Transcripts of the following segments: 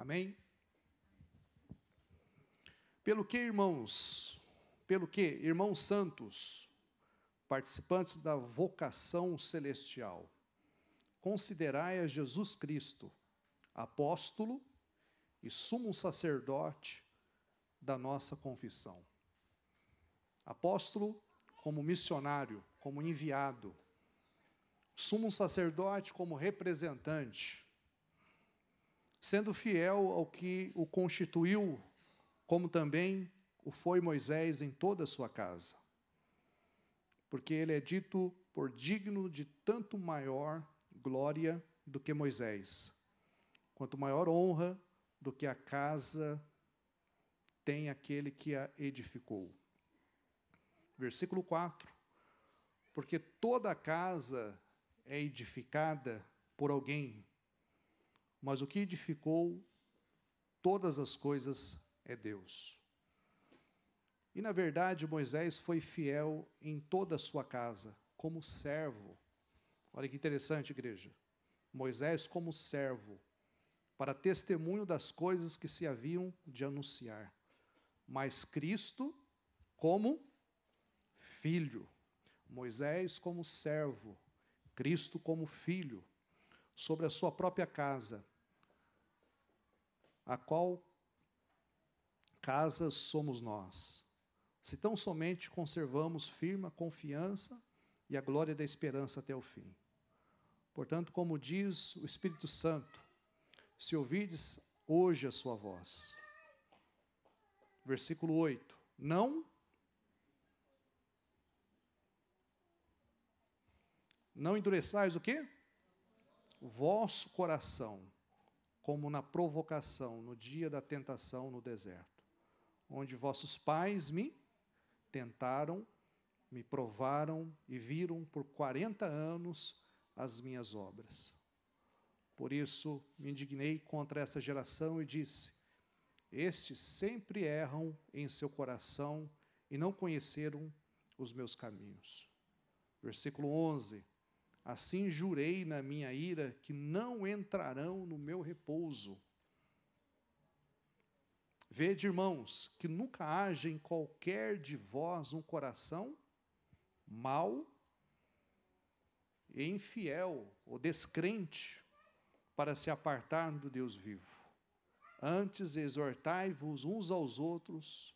Amém? Pelo que, irmãos santos, participantes da vocação celestial, considerai a Jesus Cristo, apóstolo e sumo sacerdote da nossa confissão. Apóstolo como missionário, como enviado. Sumo sacerdote como representante, sendo fiel ao que o constituiu, como também o foi Moisés em toda a sua casa. Porque ele é dito por digno de tanto maior glória do que Moisés, quanto maior honra do que a casa tem aquele que a edificou. Versículo 4. Porque toda a casa é edificada por alguém, mas o que edificou todas as coisas é Deus. E, na verdade, Moisés foi fiel em toda a sua casa, como servo. Olha que interessante, igreja. Moisés como servo, para testemunho das coisas que se haviam de anunciar. Mas Cristo como filho. Moisés como servo, Cristo como filho, sobre a sua própria casa, a qual casa somos nós, se tão somente conservamos firme a confiança e a glória da esperança até o fim. Portanto, como diz o Espírito Santo, se ouvirdes hoje a sua voz. Versículo 8. Não endureçais o quê? O vosso coração, como na provocação, no dia da tentação no deserto, onde vossos pais me tentaram, me provaram e viram por 40 anos as minhas obras. Por isso me indignei contra essa geração e disse: estes sempre erram em seu coração e não conheceram os meus caminhos. Versículo 11. Assim jurei na minha ira que não entrarão no meu repouso. Vede, irmãos, que nunca haja em qualquer de vós um coração mau e infiel ou descrente para se apartar do Deus vivo. Antes exortai-vos uns aos outros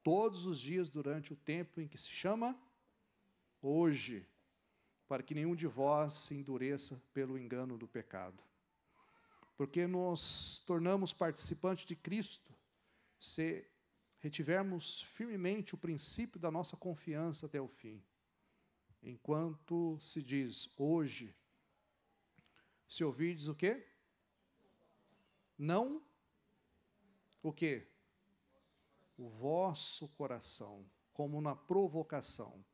todos os dias durante o tempo em que se chama hoje, para que nenhum de vós se endureça pelo engano do pecado. Porque nos tornamos participantes de Cristo, se retivermos firmemente o princípio da nossa confiança até o fim. Enquanto se diz hoje, se ouvirdes o quê? Não o quê? O vosso coração, como na provocação.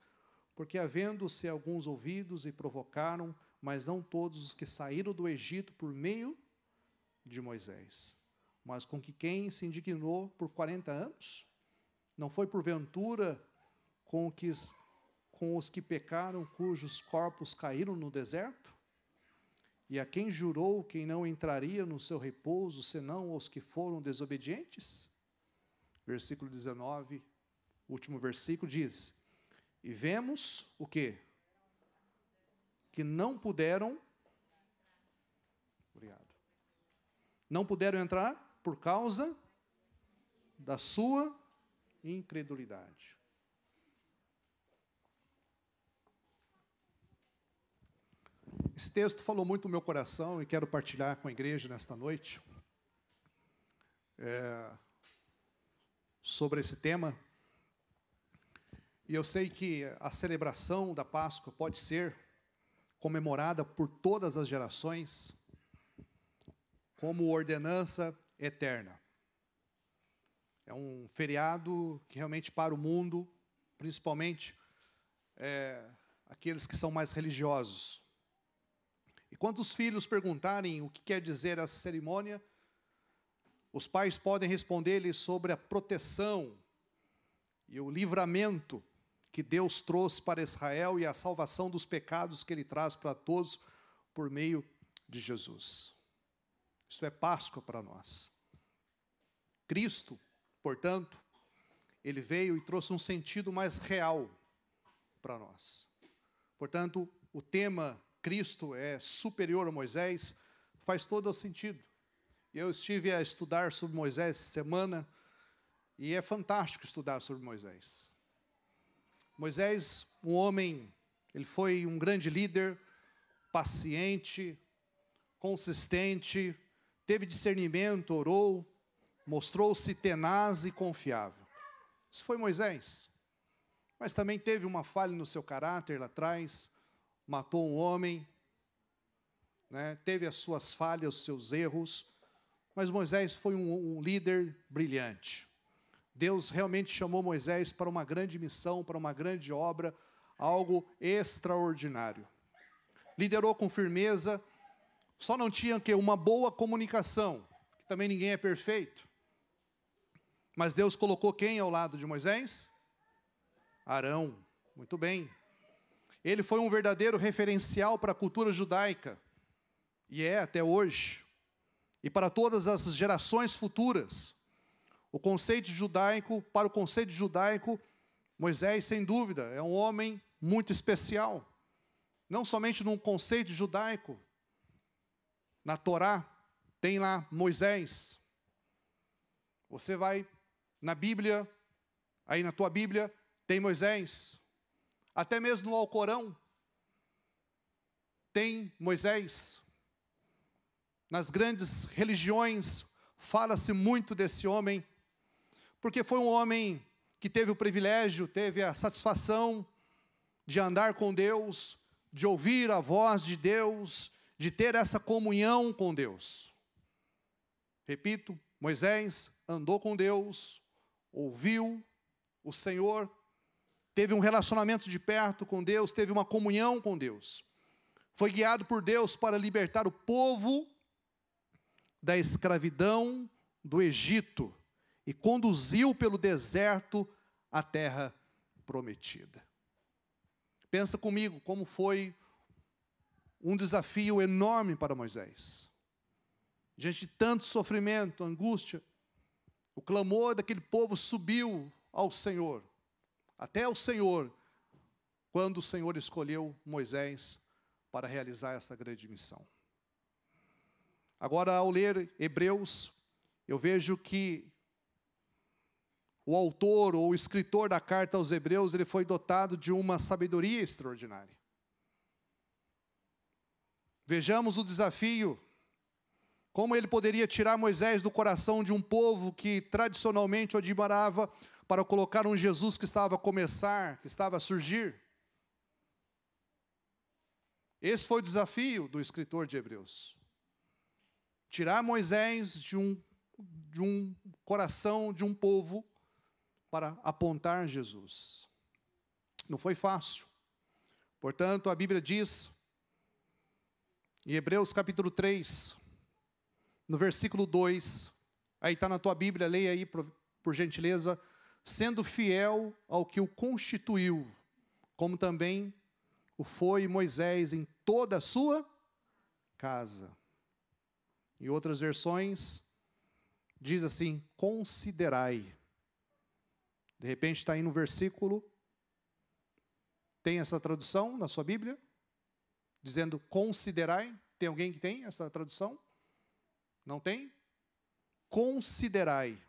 Porque havendo-se alguns ouvidos e provocaram, mas não todos os que saíram do Egito por meio de Moisés. Mas com que quem se indignou por 40 anos? Não foi porventura com os que pecaram, cujos corpos caíram no deserto? E a quem jurou quem não entraria no seu repouso, senão os que foram desobedientes? Versículo 19, último versículo, diz: e vemos o quê? Que não puderam, obrigado, não puderam entrar por causa da sua incredulidade. Esse texto falou muito no meu coração e quero partilhar com a igreja nesta noite sobre esse tema. E eu sei que a celebração da Páscoa pode ser comemorada por todas as gerações como ordenança eterna. É um feriado que realmente para o mundo, principalmente aqueles que são mais religiosos. E quando os filhos perguntarem o que quer dizer essa cerimônia, os pais podem responder-lhes sobre a proteção e o livramento que Deus trouxe para Israel e a salvação dos pecados que Ele traz para todos por meio de Jesus. Isso é Páscoa para nós. Cristo, portanto, ele veio e trouxe um sentido mais real para nós. Portanto, o tema Cristo é superior a Moisés faz todo o sentido. Eu estive a estudar sobre Moisés essa semana e é fantástico estudar sobre Moisés. Moisés, um homem, ele foi um grande líder, paciente, consistente, teve discernimento, orou, mostrou-se tenaz e confiável. Isso foi Moisés. Mas também teve uma falha no seu caráter lá atrás, matou um homem, né? Teve as suas falhas, os seus erros, mas Moisés foi um líder brilhante. Deus realmente chamou Moisés para uma grande missão, para uma grande obra, algo extraordinário. Liderou com firmeza, só não tinha que uma boa comunicação, que também ninguém é perfeito. Mas Deus colocou quem ao lado de Moisés? Arão, muito bem. Ele foi um verdadeiro referencial para a cultura judaica, e é até hoje, e para todas as gerações futuras. O conceito judaico, para o conceito judaico, Moisés, sem dúvida, é um homem muito especial. Não somente no conceito judaico, na Torá, tem lá Moisés. Você vai na Bíblia, aí na tua Bíblia, tem Moisés. Até mesmo no Alcorão, tem Moisés. Nas grandes religiões, fala-se muito desse homem, porque foi um homem que teve o privilégio, teve a satisfação de andar com Deus, de ouvir a voz de Deus, de ter essa comunhão com Deus. Repito, Moisés andou com Deus, ouviu o Senhor, teve um relacionamento de perto com Deus, teve uma comunhão com Deus. Foi guiado por Deus para libertar o povo da escravidão do Egito e conduziu pelo deserto à terra prometida. Pensa comigo como foi um desafio enorme para Moisés. Diante de tanto sofrimento, angústia, o clamor daquele povo subiu ao Senhor, até ao Senhor, quando o Senhor escolheu Moisés para realizar essa grande missão. Agora, ao ler Hebreus, eu vejo que o autor ou o escritor da carta aos Hebreus, ele foi dotado de uma sabedoria extraordinária. Vejamos o desafio, como ele poderia tirar Moisés do coração de um povo que tradicionalmente o admirava para colocar um Jesus que estava a começar, que estava a surgir. Esse foi o desafio do escritor de Hebreus. Tirar Moisés de um coração de um povo para apontar Jesus. Não foi fácil. Portanto, a Bíblia diz, em Hebreus capítulo 3, no versículo 2, aí está na tua Bíblia, leia aí por gentileza, sendo fiel ao que o constituiu, como também o foi Moisés em toda a sua casa. Em outras versões, diz assim, considerai. De repente está aí no versículo, tem essa tradução na sua Bíblia? Dizendo considerai. Tem alguém que tem essa tradução? Não tem? Considerai.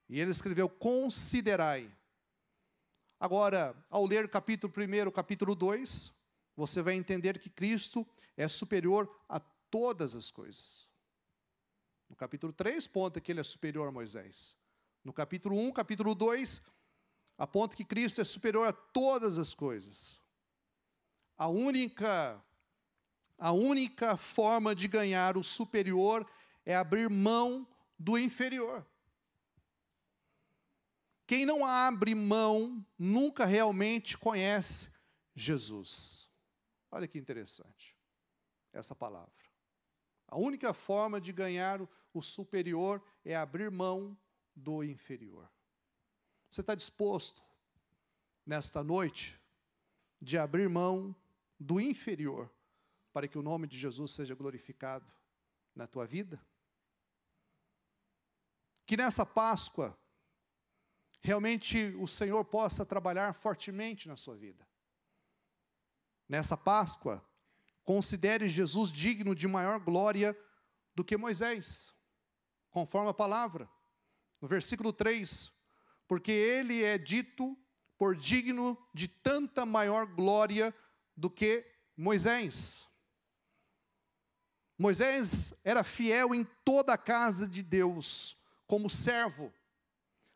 E ele escreveu considerai. Agora, ao ler capítulo 1, capítulo 2, você vai entender que Cristo é superior a todas as coisas. No capítulo 3, aponta que ele é superior a Moisés. No capítulo 1, capítulo 2, aponta que Cristo é superior a todas as coisas. A única forma de ganhar o superior é abrir mão do inferior. Quem não abre mão nunca realmente conhece Jesus. Olha que interessante essa palavra. A única forma de ganhar o superior é abrir mão do inferior. Você está disposto, nesta noite, de abrir mão do inferior, para que o nome de Jesus seja glorificado na tua vida? que nessa Páscoa, realmente o Senhor possa trabalhar fortemente na sua vida. Nessa Páscoa, considere Jesus digno de maior glória do que Moisés, conforme a palavra. No versículo 3, porque ele é dito por digno de tanta maior glória do que Moisés. Moisés era fiel em toda a casa de Deus, como servo,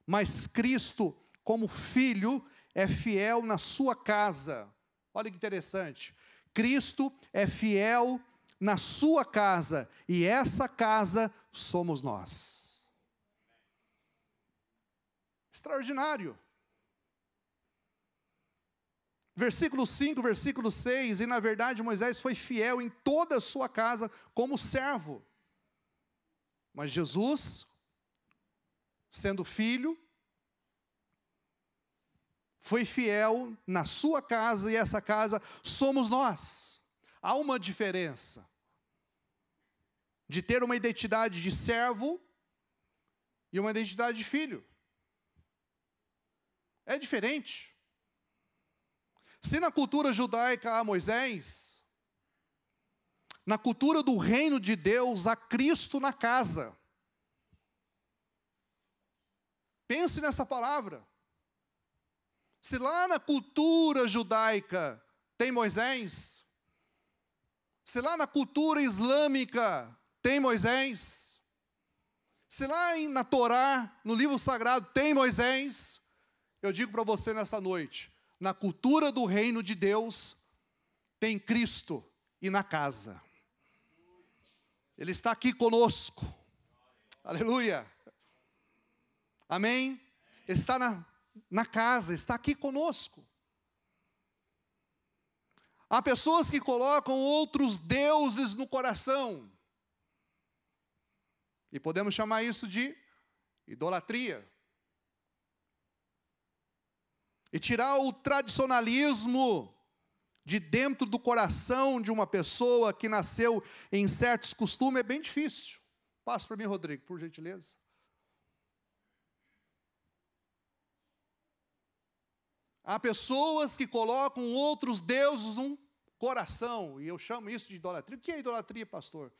mas Cristo, como filho, é fiel na sua casa. Olha que interessante. Cristo é fiel na sua casa, e essa casa somos nós. Extraordinário. Versículo 5, versículo 6, e na verdade Moisés foi fiel em toda a sua casa como servo. Mas Jesus, sendo filho, foi fiel na sua casa, e essa casa somos nós. Há uma diferença de ter uma identidade de servo e uma identidade de filho. É diferente. Se na cultura judaica há Moisés, na cultura do reino de Deus há Cristo na casa. Pense nessa palavra. Se lá na cultura judaica tem Moisés, se lá na cultura islâmica tem Moisés, se lá na Torá, no livro sagrado, tem Moisés, eu digo para você nessa noite, na cultura do reino de Deus, tem Cristo e na casa. Ele está aqui conosco. Aleluia. Amém? Ele está na casa, está aqui conosco. Há pessoas que colocam outros deuses no coração. E podemos chamar isso de idolatria. E tirar o tradicionalismo de dentro do coração de uma pessoa que nasceu em certos costumes é bem difícil. Passa para mim, Rodrigo, por gentileza. Há pessoas que colocam outros deuses no coração, e eu chamo isso de idolatria. O que é idolatria, pastor?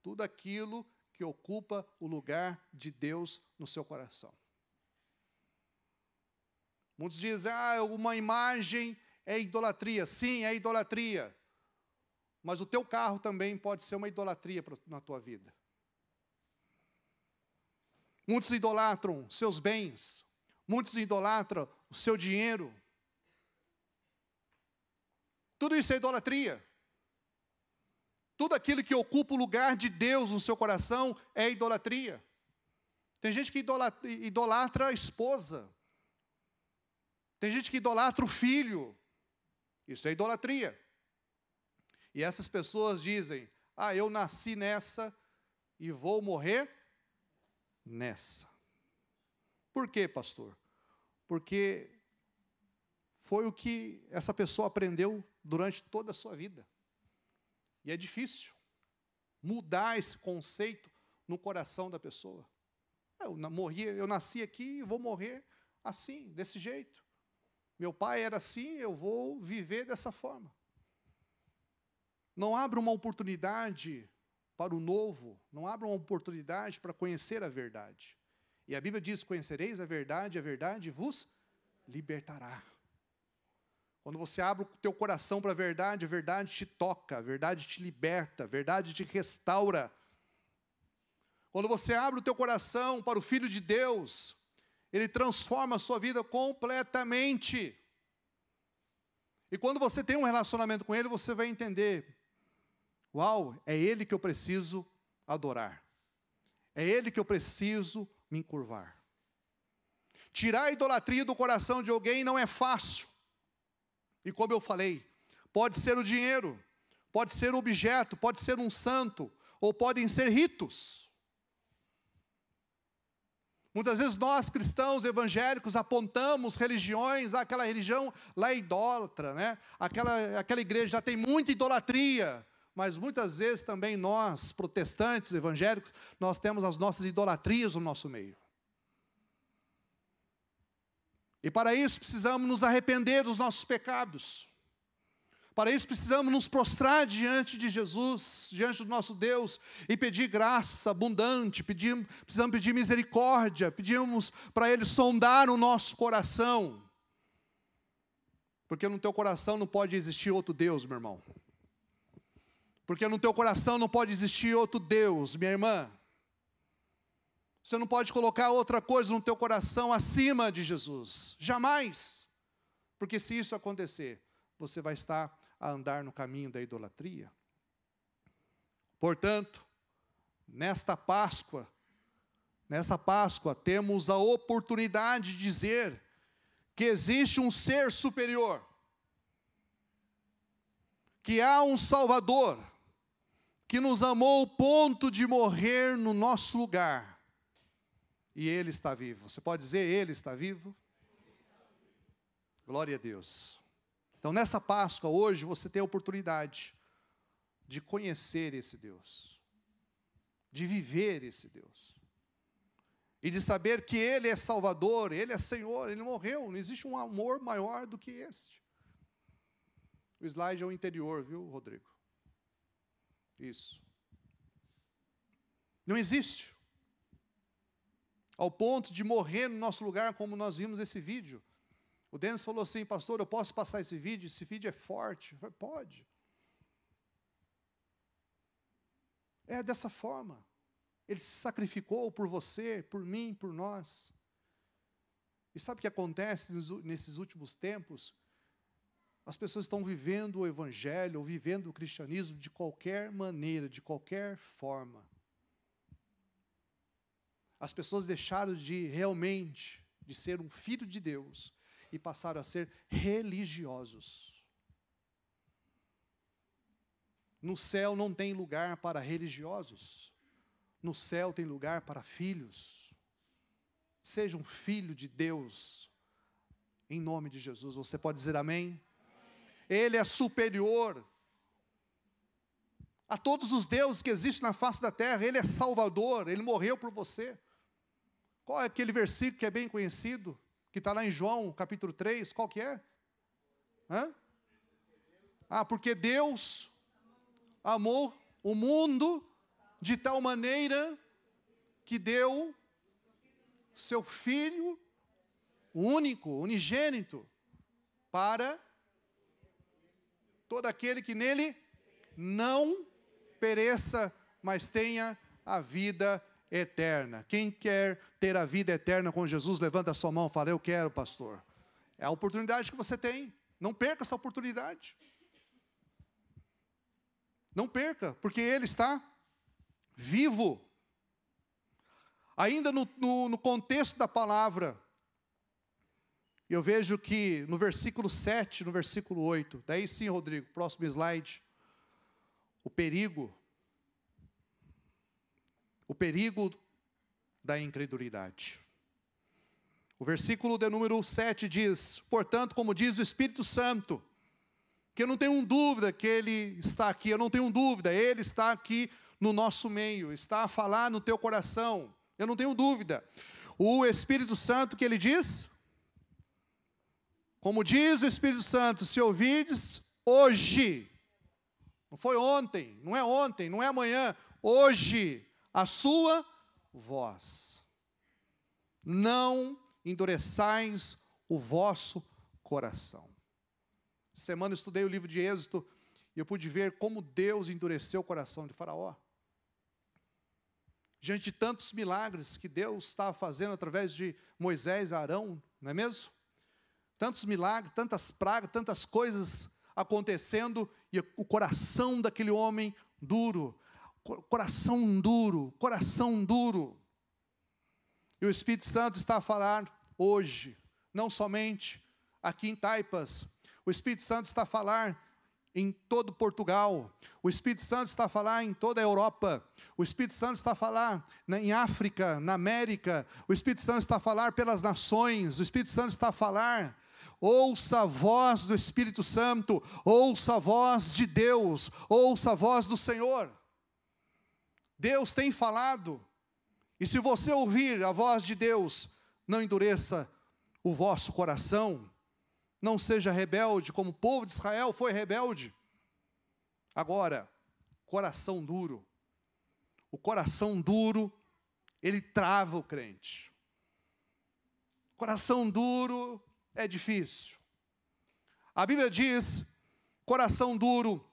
Tudo aquilo que ocupa o lugar de Deus no seu coração. Muitos dizem, uma imagem é idolatria. Sim, é idolatria. Mas o teu carro também pode ser uma idolatria na tua vida. Muitos idolatram seus bens. Muitos idolatram o seu dinheiro. Tudo isso é idolatria. Tudo aquilo que ocupa o lugar de Deus no seu coração é idolatria. Tem gente que idolatra a esposa. Tem gente que idolatra o filho. Isso é idolatria. E essas pessoas dizem, eu nasci nessa e vou morrer nessa. Por quê, pastor? Porque foi o que essa pessoa aprendeu durante toda a sua vida. E é difícil mudar esse conceito no coração da pessoa. Eu nasci aqui e vou morrer assim, desse jeito. Meu pai era assim, eu vou viver dessa forma. Não abra uma oportunidade para o novo, não abra uma oportunidade para conhecer a verdade. E a Bíblia diz, conhecereis a verdade vos libertará. Quando você abre o teu coração para a verdade te toca, a verdade te liberta, a verdade te restaura. Quando você abre o teu coração para o Filho de Deus, Ele transforma a sua vida completamente. E quando você tem um relacionamento com Ele, você vai entender, é Ele que eu preciso adorar. É Ele que eu preciso me encurvar. Tirar a idolatria do coração de alguém não é fácil. E como eu falei, pode ser o dinheiro, pode ser um objeto, pode ser um santo, ou podem ser ritos. Muitas vezes nós, cristãos evangélicos, apontamos religiões, aquela religião lá é idólatra, né? Aquela igreja já tem muita idolatria, mas muitas vezes também nós, protestantes, evangélicos, nós temos as nossas idolatrias no nosso meio. E para isso precisamos nos arrepender dos nossos pecados. Para isso precisamos nos prostrar diante de Jesus, diante do nosso Deus, e pedir graça abundante, precisamos pedir misericórdia, pedimos para Ele sondar o nosso coração. Porque no teu coração não pode existir outro Deus, meu irmão. Porque no teu coração não pode existir outro Deus, minha irmã. Você não pode colocar outra coisa no teu coração acima de Jesus. Jamais. Porque se isso acontecer, você vai estar a andar no caminho da idolatria. Portanto, nessa Páscoa, temos a oportunidade de dizer que existe um ser superior, que há um Salvador, que nos amou ao ponto de morrer no nosso lugar, e Ele está vivo. Você pode dizer, Ele está vivo? Glória a Deus. Então, nessa Páscoa, hoje, você tem a oportunidade de conhecer esse Deus, de viver esse Deus, e de saber que Ele é Salvador, Ele é Senhor, Ele morreu, não existe um amor maior do que este. O slide é o interior, viu, Rodrigo? Isso. Não existe. Ao ponto de morrer no nosso lugar, como nós vimos nesse vídeo. O Denis falou assim, pastor, eu posso passar esse vídeo? Esse vídeo é forte. Eu falei, pode. É dessa forma. Ele se sacrificou por você, por mim, por nós. E sabe o que acontece nesses últimos tempos? As pessoas estão vivendo o Evangelho, ou vivendo o cristianismo de qualquer maneira, de qualquer forma. As pessoas deixaram de realmente, de ser um filho de Deus, e passaram a ser religiosos. No céu não tem lugar para religiosos. No céu tem lugar para filhos. Seja um filho de Deus, em nome de Jesus. Você pode dizer amém? Ele é superior a todos os deuses que existem na face da terra. Ele é Salvador, Ele morreu por você. Qual é aquele versículo que é bem conhecido? Que está lá em João, capítulo 3, qual que é? Porque Deus amou o mundo de tal maneira que deu seu Filho único, unigênito, para todo aquele que nele não pereça, mas tenha a vida eterna. Quem quer ter a vida eterna com Jesus, levanta a sua mão e fala, eu quero, pastor. É a oportunidade que você tem. Não perca essa oportunidade. Não perca, porque Ele está vivo. Ainda no contexto da palavra, eu vejo que no versículo 7, no versículo 8, daí sim, Rodrigo, próximo slide, o perigo da incredulidade. O versículo de número 7 diz, portanto, como diz o Espírito Santo, que eu não tenho dúvida que Ele está aqui, eu não tenho dúvida, Ele está aqui no nosso meio, está a falar no teu coração, eu não tenho dúvida. O Espírito Santo que Ele diz, como diz o Espírito Santo, se ouvides hoje, não foi ontem, não é amanhã, hoje, a sua voz. Não endureçais o vosso coração. Semana eu estudei o livro de Êxodo e eu pude ver como Deus endureceu o coração de Faraó. Diante de tantos milagres que Deus estava fazendo através de Moisés e Arão, não é mesmo? Tantos milagres, tantas pragas, tantas coisas acontecendo e o coração daquele homem duro. Coração duro. E o Espírito Santo está a falar hoje, não somente aqui em Taipas. O Espírito Santo está a falar em todo Portugal. O Espírito Santo está a falar em toda a Europa. O Espírito Santo está a falar em África, na América. O Espírito Santo está a falar pelas nações. O Espírito Santo está a falar. Ouça a voz do Espírito Santo. Ouça a voz de Deus. Ouça a voz do Senhor. Deus tem falado, e se você ouvir a voz de Deus, não endureça o vosso coração, não seja rebelde, como o povo de Israel foi rebelde. Agora, coração duro. O coração duro, ele trava o crente. Coração duro é difícil. A Bíblia diz, coração duro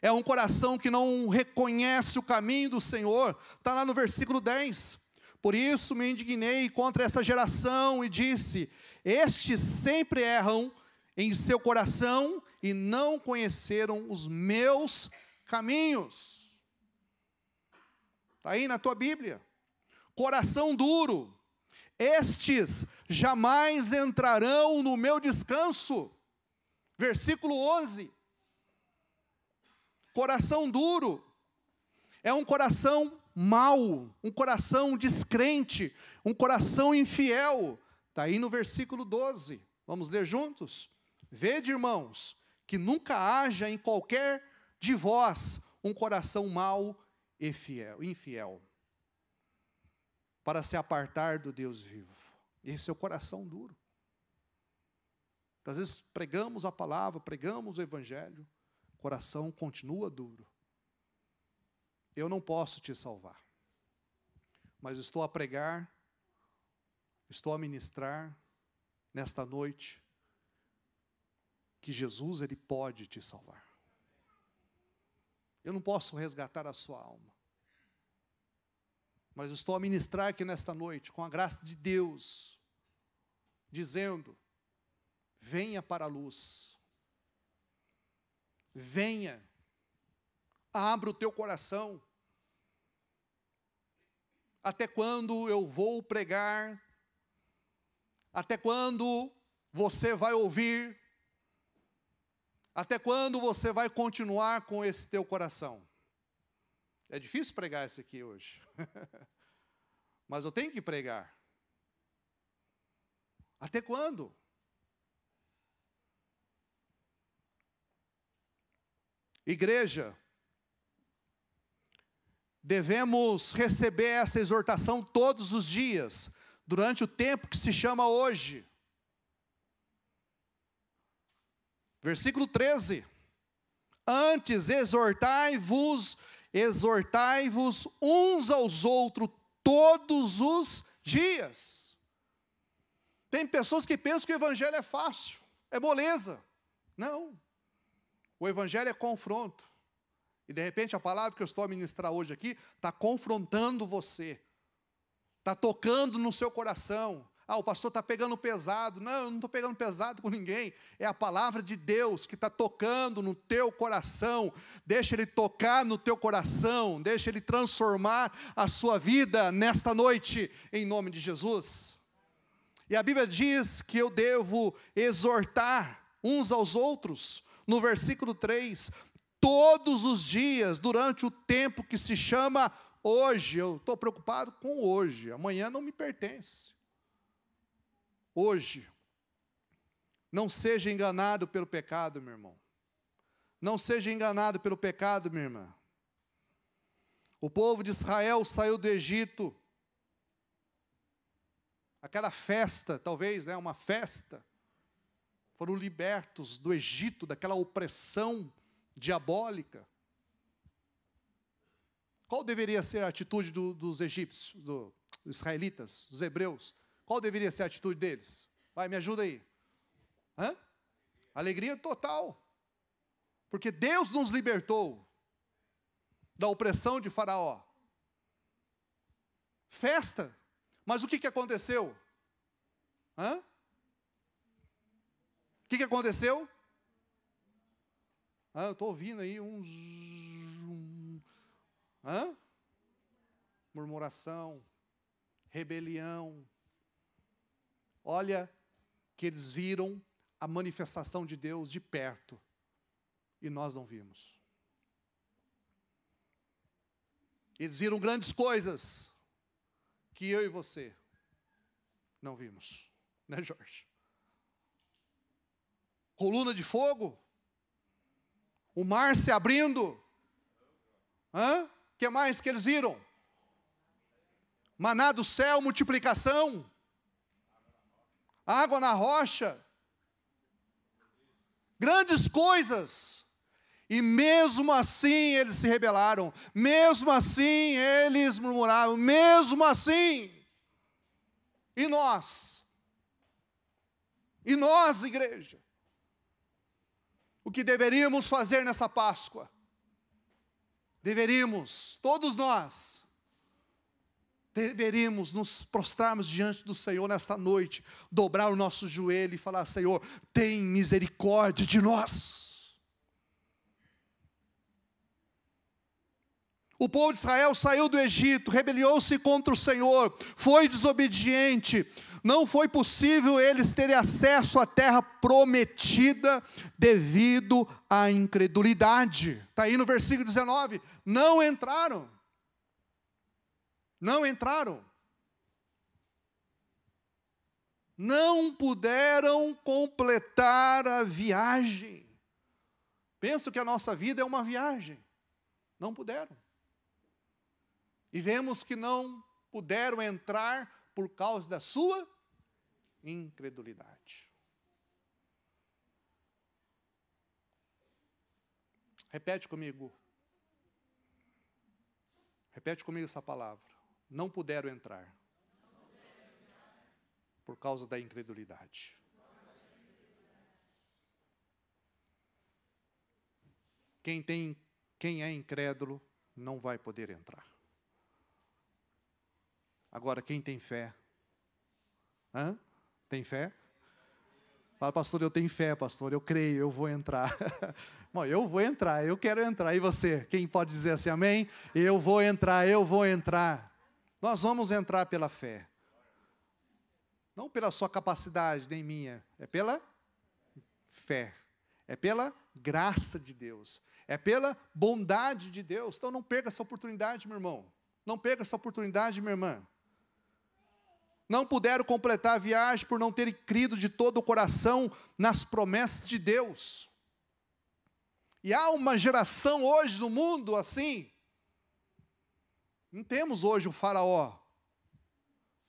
é um coração que não reconhece o caminho do Senhor. Está lá no versículo 10. Por isso me indignei contra essa geração e disse, estes sempre erram em seu coração e não conheceram os meus caminhos. Está aí na tua Bíblia. Coração duro. Estes jamais entrarão no meu descanso. Versículo 11. Coração duro é um coração mau, um coração descrente, um coração infiel. Está aí no versículo 12. Vamos ler juntos? Vede, irmãos, que nunca haja em qualquer de vós um coração mau e infiel, para se apartar do Deus vivo. Esse é o coração duro. Às vezes pregamos a palavra, pregamos o evangelho, o coração continua duro. Eu não posso te salvar, mas estou a pregar, estou a ministrar nesta noite que Jesus, Ele pode te salvar. Eu não posso resgatar a sua alma, mas estou a ministrar aqui nesta noite, com a graça de Deus, dizendo, venha para a luz, venha, abra o teu coração. Até quando eu vou pregar? Até quando você vai ouvir? Até quando você vai continuar com esse teu coração? É difícil pregar isso aqui hoje. Mas eu tenho que pregar. Até quando? Igreja, devemos receber essa exortação todos os dias, durante o tempo que se chama hoje. Versículo 13. Antes exortai-vos uns aos outros todos os dias. Tem pessoas que pensam que o evangelho é fácil, é moleza. Não. O evangelho é confronto. E de repente a palavra que eu estou a ministrar hoje aqui está confrontando você. Está tocando no seu coração. Ah, o pastor está pegando pesado. Não, eu não estou pegando pesado com ninguém. É a palavra de Deus que está tocando no teu coração. Deixa Ele tocar no teu coração. Deixa Ele transformar a sua vida nesta noite, em nome de Jesus. E a Bíblia diz que eu devo exortar uns aos outros, no versículo 3, todos os dias, durante o tempo que se chama hoje. Eu estou preocupado com hoje, amanhã não me pertence. Hoje, não seja enganado pelo pecado, meu irmão. Não seja enganado pelo pecado, minha irmã. O povo de Israel saiu do Egito. Aquela festa, talvez, né, uma festa. Foram libertos do Egito, daquela opressão diabólica. Qual deveria ser a atitude dos egípcios, dos israelitas, dos hebreus? Qual deveria ser a atitude deles? Vai, me ajuda aí. Hã? Alegria total. Porque Deus nos libertou da opressão de Faraó. Festa. Mas o que aconteceu? Hã? O que aconteceu? Eu estou ouvindo aí murmuração, rebelião. Olha que eles viram a manifestação de Deus de perto e nós não vimos. Eles viram grandes coisas que eu e você não vimos, né, Jorge? Coluna de fogo, o mar se abrindo. O que mais que eles viram? Maná do céu, multiplicação. água na rocha, grandes coisas. E mesmo assim eles se rebelaram, mesmo assim eles murmuraram, mesmo assim. E nós, igreja, o que deveríamos fazer nessa Páscoa? Deveríamos, todos nós, deveríamos nos prostrarmos diante do Senhor nesta noite, dobrar o nosso joelho e falar: Senhor, tem misericórdia de nós. O povo de Israel saiu do Egito, rebeliou-se contra o Senhor, foi desobediente. Não foi possível eles terem acesso à terra prometida devido à incredulidade. Está aí no versículo 19. Não entraram. Não entraram. Não puderam completar a viagem. Penso que a nossa vida é uma viagem. Não puderam. E vemos que não puderam entrar por causa da sua incredulidade. Repete comigo. Repete comigo essa palavra. Não puderam entrar por causa da incredulidade. Quem é incrédulo não vai poder entrar. Agora, quem tem fé? Tem fé? Fala: pastor, eu tenho fé, pastor, eu creio, eu vou entrar. Bom, eu vou entrar, eu quero entrar. E você? Quem pode dizer assim, amém? Eu vou entrar, eu vou entrar. Nós vamos entrar pela fé. Não pela sua capacidade, nem minha. É pela fé. É pela graça de Deus. É pela bondade de Deus. Então não perca essa oportunidade, meu irmão. Não perca essa oportunidade, minha irmã. Não puderam completar a viagem por não terem crido de todo o coração nas promessas de Deus. E há uma geração hoje no mundo assim. Não temos hoje o faraó.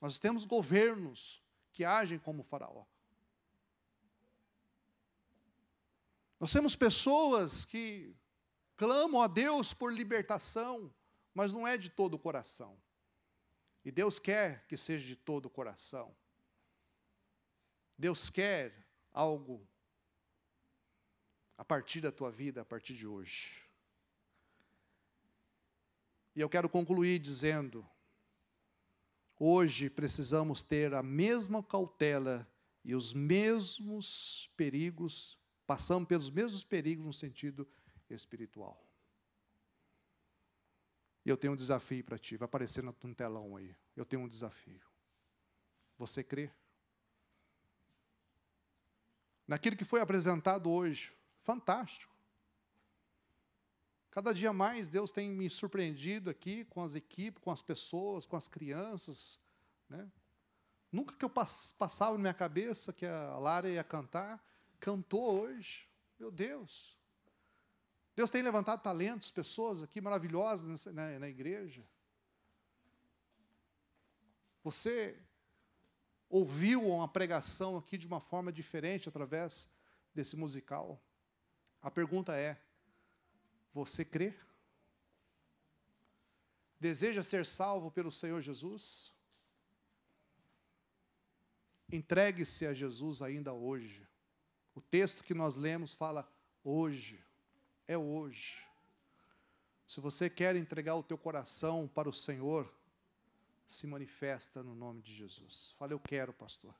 Nós temos governos que agem como faraó. Nós temos pessoas que clamam a Deus por libertação, mas não é de todo o coração. E Deus quer que seja de todo o coração. Deus quer algo a partir da tua vida, a partir de hoje. E eu quero concluir dizendo: hoje precisamos ter a mesma cautela e os mesmos perigos, passamos pelos mesmos perigos no sentido espiritual. E eu tenho um desafio para ti, vai aparecer no telão aí. Eu tenho um desafio. Você crê? Naquilo que foi apresentado hoje, fantástico. Cada dia mais Deus tem me surpreendido aqui com as equipes, com as pessoas, com as crianças, né? Nunca que eu passava na minha cabeça que a Lara ia cantar, cantou hoje. Meu Deus. Deus tem levantado talentos, pessoas aqui maravilhosas na igreja. Você ouviu uma pregação aqui de uma forma diferente através desse musical. A pergunta é: você crê? Deseja ser salvo pelo Senhor Jesus? Entregue-se a Jesus ainda hoje. O texto que nós lemos fala hoje. É hoje. Se você quer entregar o teu coração para o Senhor, se manifesta no nome de Jesus. Fala: eu quero, pastor.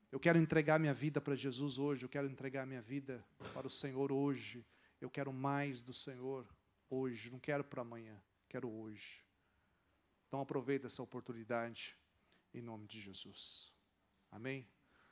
Eu quero entregar minha vida para Jesus hoje. Eu quero entregar minha vida para o Senhor hoje. Eu quero mais do Senhor hoje. Não quero para amanhã. Quero hoje. Então aproveita essa oportunidade em nome de Jesus. Amém?